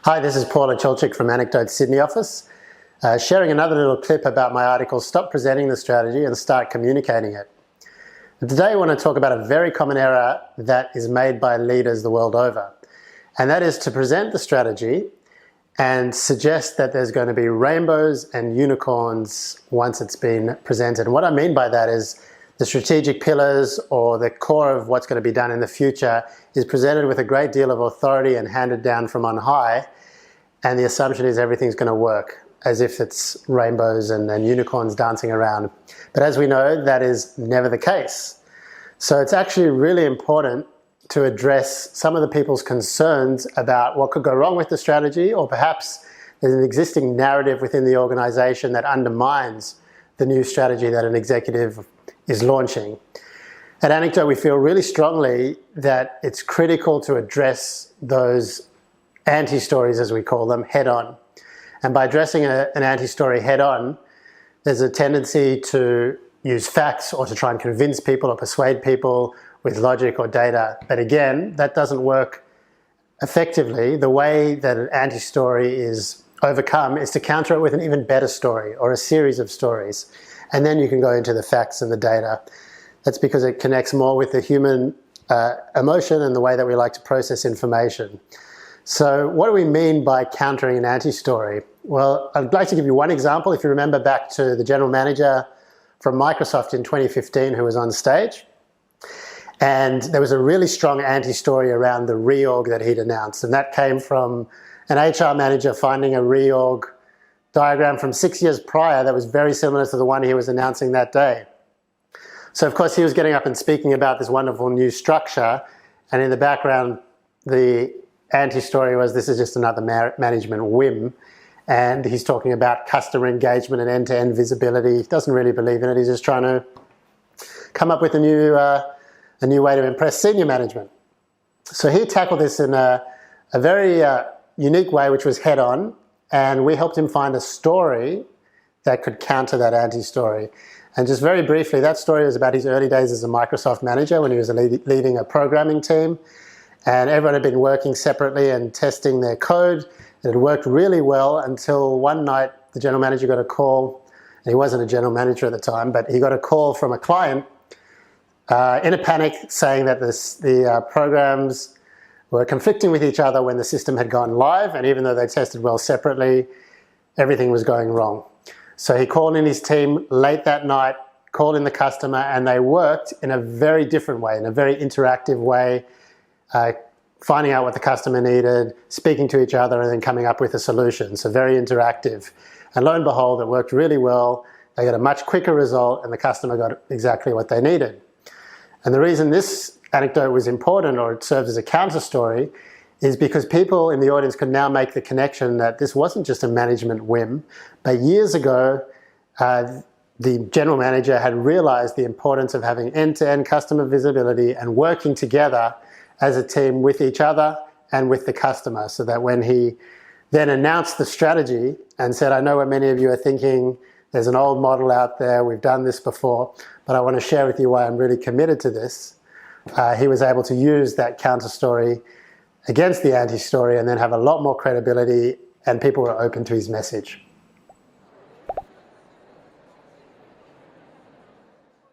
Hi, this is Paul Acholchik from Anecdote Sydney office, sharing another little clip about my article, Stop Presenting the Strategy and Start Communicating It. And today I want to talk about a very common error that is made by leaders the world over, and that is to present the strategy and suggest that there's going to be rainbows and unicorns once it's been presented. And what I mean by that is the strategic pillars or the core of what's going to be done in the future is presented with a great deal of authority and handed down from on high, and the assumption is everything's going to work as if it's rainbows and unicorns dancing around. But as we know, that is never the case. So it's actually really important to address some of the people's concerns about what could go wrong with the strategy, or perhaps there's an existing narrative within the organization that undermines the new strategy that an executive is launching. At Anecdote, we feel really strongly that it's critical to address those anti-stories, as we call them, head on. And by addressing an anti-story head on, there's a tendency to use facts or to try and convince people or persuade people with logic or data. But again, that doesn't work effectively. The way that an anti-story is overcome is to counter it with an even better story or a series of stories. And then you can go into the facts and the data. That's because it connects more with the human emotion and the way that we like to process information. So what do we mean by countering an anti-story? Well, I'd like to give you one example. If you remember back to the general manager from Microsoft in 2015 who was on stage, and there was a really strong anti-story around the reorg that he'd announced, and that came from an HR manager finding a reorg diagram from 6 years prior that was very similar to the one he was announcing that day. So of course he was getting up and speaking about this wonderful new structure, and in the background the anti-story was, this is just another management whim, and he's talking about customer engagement and end-to-end visibility. He doesn't really believe in it. He's just trying to come up with a new way to impress senior management. So he tackled this in a very unique way, which was head-on, and we helped him find a story that could counter that anti-story. And just very briefly, that story was about his early days as a Microsoft manager when he was leading a programming team. And everyone had been working separately and testing their code. It had worked really well until one night the general manager got a call, and he wasn't a general manager at the time, but he got a call from a client in a panic saying that the programs were conflicting with each other when the system had gone live, and even though they tested well separately, everything was going wrong. So he called in his team late that night, called in the customer, and they worked in a very different way, in a very interactive way, finding out what the customer needed, speaking to each other, and then coming up with a solution. So very interactive. And lo and behold, it worked really well. They got a much quicker result, and the customer got exactly what they needed. And the reason this anecdote was important, or it serves as a counter story, is because people in the audience could now make the connection that this wasn't just a management whim, but years ago, the general manager had realized the importance of having end-to-end customer visibility and working together as a team with each other and with the customer, so that when he then announced the strategy and said, I know what many of you are thinking, there's an old model out there, we've done this before, but I want to share with you why I'm really committed to this. He was able to use that counter story against the anti-story and then have a lot more credibility, and people were open to his message.